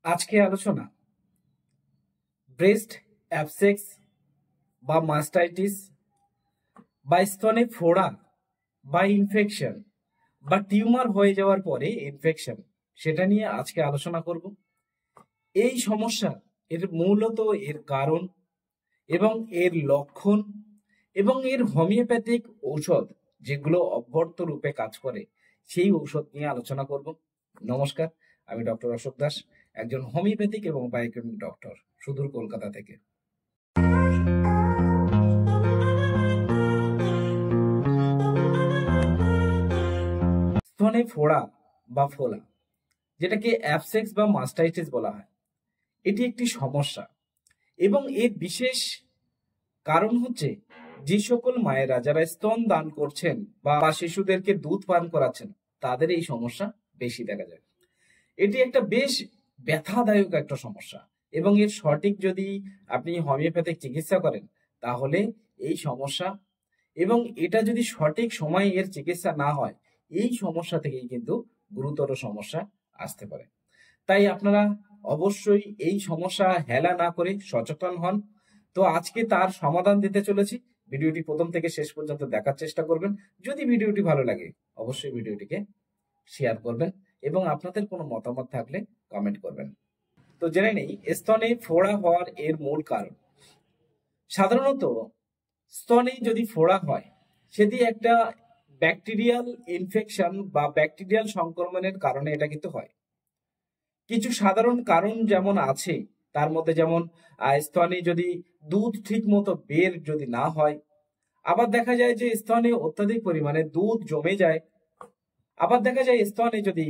আজকে আলোচনা ব্রেস্ট অ্যাবসেক্স বা মাস্টাইটিস বা স্তনে ফোড়া বা ইনফেকশন বা টিউমার হয়ে যাওয়ার পরে ইনফেকশন, সেটা নিয়ে আজকে আলোচনা করব। এই সমস্যা এর মূলত এর কারণ এবং এর লক্ষণ এবং এর হোমিওপ্যাথিক ঔষধ যেগুলো অব্যর্থ রূপে কাজ করে সেই ঔষধ নিয়ে আলোচনা করব। নমস্কার, আমি ডক্টর অশোক দাস, একজন হোমিওপ্যাথিক এবং বায়োকেমিক ডক্টর, সুদূর কলকাতা থেকে। স্তনে ফোড়া বা ফোলা, যেটাকে অ্যাবসেক্স বা মাস্টাইটিস বলা হয়, এটি একটি সমস্যা এবং এর বিশেষ কারণ হচ্ছে যে সকল মায়েরা যারা স্তন দান করছেন বা শিশুদেরকে দুধ পান করাচ্ছেন তাদের এই সমস্যা বেশি দেখা যায়। এটি একটা বেশ ব্যথাদায়ক একটা সমস্যা এবং এর সঠিক যদি আপনি হোমিওপ্যাথিক চিকিৎসা করেন তাহলে এই সমস্যা এবং এটা যদি সঠিক সময়ে এর চিকিৎসা না হয় এই সমস্যা থেকেই কিন্তু গুরুতর সমস্যা আসতে পারে। তাই আপনারা অবশ্যই এই সমস্যা হেলা না করে সচেতন হন। তো আজকে তার সমাধান দিতে চলেছি। ভিডিওটি প্রথম থেকে শেষ পর্যন্ত দেখার চেষ্টা করবেন। যদি ভিডিওটি ভালো লাগে অবশ্যই ভিডিওটিকে শেয়ার করবেন এবং আপনাদের কোনো মতামত থাকলে কমেন্ট করবেন। তো জেনে নেই স্তনে ফোড়া হওয়ার এর মূল কারণ। সাধারণত স্তনে যদি ফোড়া হয় সেটি একটা ব্যাকটেরিয়াল ইনফেকশন বা ব্যাকটেরিয়াল সংক্রমণের কারণে এটা কিন্তু হয়। কিছু সাধারণ কারণ যেমন আছে, তার মধ্যে যেমন স্তনে যদি দুধ ঠিক মতো বের যদি না হয়, আবার দেখা যায় যে স্তনে অত্যাধিক পরিমাণে দুধ জমে যায়, আবার দেখা যায় স্তনে যদি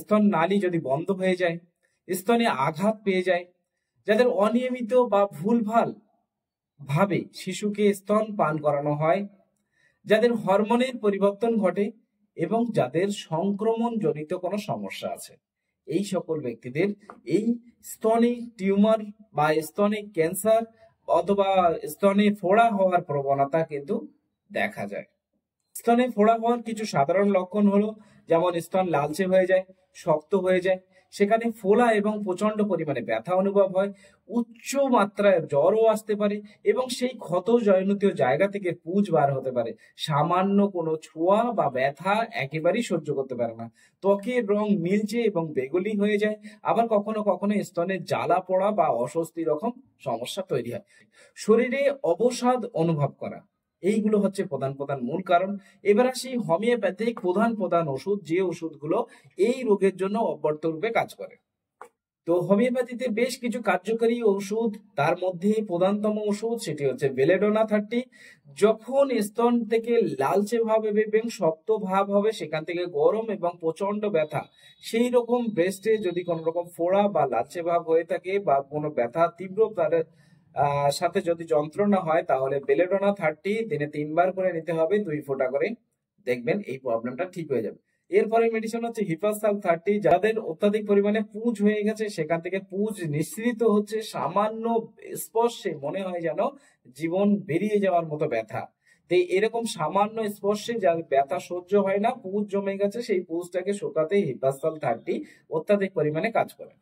স্তন নালী যদি বন্ধ হয়ে যায়, স্তনে আঘাত পেয়ে যায়, যাদের অনিয়মিত বা ভুলভাল ভাবে শিশুকে স্তন পান করানো হয়, যাদের হরমোনের পরিবর্তন ঘটে এবং যাদের সংক্রমণ জনিত কোনো সমস্যা আছে, এই সকল ব্যক্তিদের এই স্তনে টিউমার বা স্তনে ক্যান্সার অথবা স্তনে ফোড়া হওয়ার প্রবণতা কিন্তু দেখা যায়। স্তনে ফোড়া হওয়ার কিছু সাধারণ লক্ষণ হলো যেমন স্তন লালচে হয়ে যায়, শক্ত হয়ে যায়, সেখানে ফোলা এবং প্রচন্ড পরিমাণে ব্যথা অনুভব হয়, উচ্চ মাত্রায় জ্বরও আসতে পারে এবং সেই ক্ষত জয়নিত জায়গা থেকে পুঁজ বার হতে পারে। সামান্য কোনো ছোঁয়া বা ব্যথা একেবারেই সহ্য করতে পারে না, ত্বকের রং নীলচে এবং বেগুনি হয়ে যায়, আবার কখনো কখনো স্তনে জ্বালা পোড়া বা অস্বস্তি রকম সমস্যা তৈরি হয়, শরীরে অবসাদ অনুভব করা, এইগুলো হচ্ছে প্রধান প্রধান মূল কারণ। এবার আসি হোমিওপ্যাথিক প্রধান প্রধান ওষুধ, যে ওষুধগুলো এই রোগের জন্য অব্যর্থ রূপে কাজ করে। তো হোমিওপ্যাথিতে বেশ কিছু কার্যকরী ওষুধ, তার মধ্যে প্রধানতম ওষুধ সেটি হচ্ছে বেলেডোনা 30। যখন স্তন থেকে লালচে ভাব এবং শক্ত ভাব হবে, সেখান থেকে গরম এবং প্রচন্ড ব্যথা, সেই রকম ব্রেস্টে যদি কোনো রকম ফোড়া বা লালচে ভাব হয়ে থাকে বা কোনো ব্যথা তীব্র তার সাথে যদি যন্ত্রণা হয়, তাহলে বেলেডোনা 30 দিনে 3 বার করে নিতে হবে, 2 ফোঁটা করে, দেখবেন এই প্রবলেমটা ঠিক হয়ে যাবে। এরপরে মেডিসিন হচ্ছে হিপাসাল 30। যাদের অত্যাধিক পরিমাণে পুঁজ হয়ে গেছে, সেখান থেকে পুঁজ নিঃসৃত হচ্ছে, সামান্য স্পর্শে মনে হয় যেন জীবন বেরিয়ে যাওয়ার মতো ব্যথা। তো এরকম সামান্য স্পর্শে যার ব্যথা সহ্য হয় না, পুঁজ জমে গেছে, সেই পুঁজটাকে শুকাতে হিপাসাল 30 অত্যাধিক পরিমাণে কাজ করে।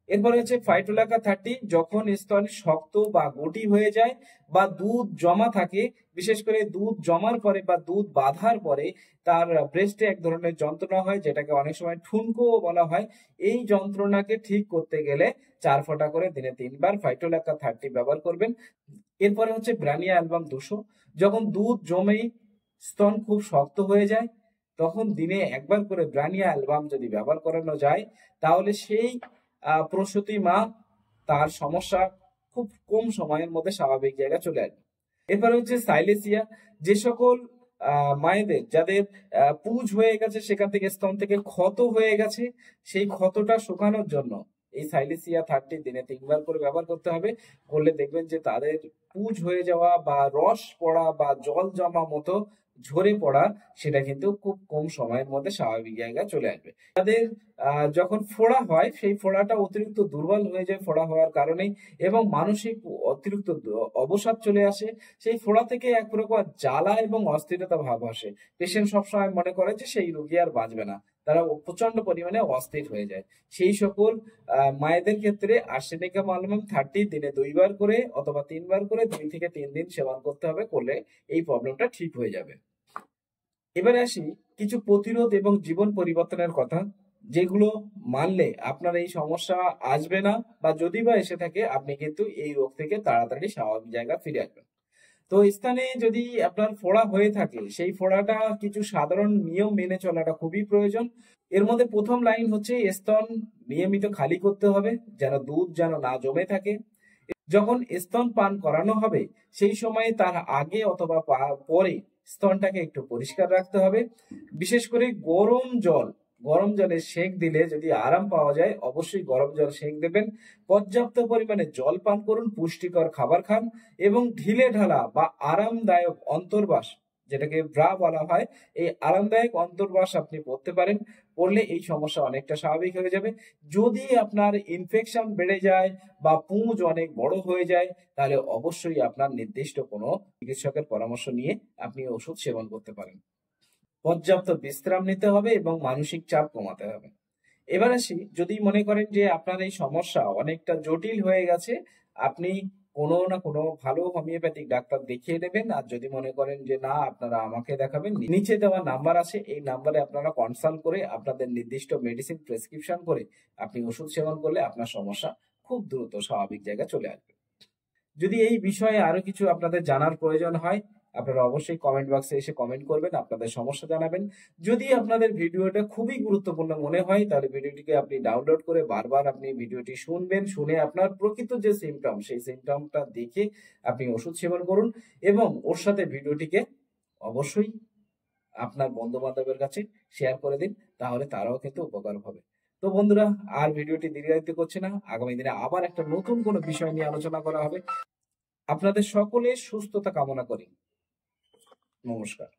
এরপরে হচ্ছে ফাইটোলাকা 30। যখন স্তন শক্ত বা গটি হয়ে যায় বা দুধ জমা থাকে, বিশেষ করে দুধ জমার পরে বা দুধ বাঁধার পরে তার ব্রেস্টে এক ধরনের যন্ত্রণা হয়, যেটাকে অনেক সময় ঠুনকো বলা হয়। এই যন্ত্রণাকে ঠিক করতে গেলে 4 ফোঁটা করে দিনে 3 বার ফাইটোলাকা 30 ব্যবহার করবেন। এরপরে হচ্ছে ব্রানিয়া অ্যালবাম 200। যখন দুধ জমে স্তন খুব শক্ত হয়ে যায়, তখন দিনে 1 বার করে ব্রানিয়া অ্যালবাম যদি ব্যবহার করানো যায়, তাহলে সেই প্রসূতি মা তার সমস্যা খুব কম সময়ের মধ্যে স্বাভাবিক জায়গা চলে আসবে। এরপরে হচ্ছে সাইলেসিয়া। যে সকল মায়েদের যাদের পুঁজ হয়ে গেছে, সেখান থেকে স্তন থেকে ক্ষত হয়ে গেছে, সেই ক্ষতটা শুকানোর জন্য এই সাইলেসিয়া 30 দিনে 3 বার করে ব্যবহার করতে হবে। করলে দেখবেন যে তাদের পুঁজ হয়ে যাওয়া বা রস পড়া বা জল জমা মতো ঝরে পড়া, সেটা কিন্তু খুব কম সময়ের মধ্যে স্বাভাবিক জায়গায় চলে আসবে। তাদের যখন ফোড়া হয়, সেই ফোড়াটা অতিরিক্ত দুর্বল হয়ে যায় ফোড়া হওয়ার কারণে এবং মানসিক অতিরিক্ত অবসাদ চলে আসে। সেই ফোড়া থেকে এক প্রকার জ্বালা এবং অস্থিরতা ভাব আসে। পেশেন্ট সবসময় মনে করে যে সেই রোগী আর বাঁচবে না, তারা প্রচন্ড পরিমাণে অস্থির হয়ে যায়। সেই সকল মায়েদের ক্ষেত্রে আর্সেনিকাম অ্যালবাম 30 দিনে 2 বার করে অথবা 3 বার করে 2 থেকে 3 দিন সেবন করতে হবে, করলে এই প্রবলেমটা ঠিক হয়ে যাবে। এবারে আসি কিছু প্রতিরোধ এবং জীবন পরিবর্তনের কথা, যেগুলো মানলে আপনার এই সমস্যা আসবে না, বা যদি বা এসে থাকে আপনি কিন্তু এই রোগ থেকে তাড়াতাড়ি স্বাভাবিক জায়গা ফিরে আসবেন। তো স্থানে যদি আপনার ফোড়া হয়ে থাকে, সেই ফোড়াটা কিছু সাধারণ নিয়ম মেনে চলাটা খুবই প্রয়োজন। এর মধ্যে প্রথম লাইন হচ্ছে স্তন নিয়মিত খালি করতে হবে, যেন দুধ যেন না জমে থাকে। যখন স্তন পান করানো হবে সেই সময়ে তার আগে অথবা পরে স্তনটাকে একটু পরিষ্কার রাখতে হবে। বিশেষ করে গরম জলে সেঁক দিলে যদি আরাম পাওয়া যায়, অবশ্যই গরম জল সেঁক দেবেন। পর্যাপ্ত পরিমাণে জল পান করুন, পুষ্টিকর খাবার খান এবং ঢিলে ঢালা বা আরামদায়ক অন্তর্বাস, যেটাকে ব্রা বলা হয়, এই আরামদায়ক অন্তর্বাস আপনি পড়তে পারেন। পড়লে এই সমস্যা অনেকটা স্বাভাবিক হয়ে যাবে। যদি আপনার ইনফেকশন বেড়ে যায় বা পুঁজ অনেক বড় হয়ে যায়, তাহলে অবশ্যই আপনার নির্দিষ্ট কোনো চিকিৎসকের পরামর্শ নিয়ে আপনি ওষুধ সেবন করতে পারেন। পর্যাপ্ত বিশ্রাম নিতে হবে এবং মানসিক চাপ কমাতে হবে। এবার আসি, যদি মনে করেন যে আপনার এই সমস্যা অনেকটা জটিল হয়ে গেছে, আপনি কোনো না কোনো ভালো হোমিওপ্যাথিক ডাক্তার দেখিয়ে নেবেন। আর যদি মনে করেন যে না, আপনারা আমাকে দেখাবেন, নিচে দেওয়া নাম্বার আছে, এই নাম্বারে আপনারা কনসাল্ট করে আপনাদের নির্দিষ্ট মেডিসিন প্রেসক্রিপশন করে আপনি ওষুধ সেবন করলে আপনার সমস্যা খুব দ্রুত স্বাভাবিক জায়গায় চলে আসবে। যদি এই বিষয়ে আরো কিছু আপনাদের জানার প্রয়োজন হয়, আপনারা অবশ্যই কমেন্ট বক্সে এসে কমেন্ট করবেন, আপনাদের সমস্যা জানাবেন। যদি আপনাদের ভিডিওটা খুবই গুরুত্বপূর্ণ মনে হয়, তাহলে ভিডিওটিকে আপনি ডাউনলোড করে বারবার আপনি ভিডিওটি শুনবেন, শুনে আপনার প্রকৃত যে সিমটম সেই সিমটমটা দেখে আপনি ওষুধ সেবন করুন এবং ওর সাথে ভিডিওটিকে অবশ্যই আপনার বন্ধু বান্ধবের কাছে শেয়ার করে দিন, তাহলে তারাও কিন্তু উপকার হবে। তো বন্ধুরা, আর ভিডিওটি দীর্ঘায়িত করছে না, আগামী দিনে আবার একটা নতুন কোনো বিষয় নিয়ে আলোচনা করা হবে। আপনাদের সকলের সুস্থতা কামনা করি। নমস্কার।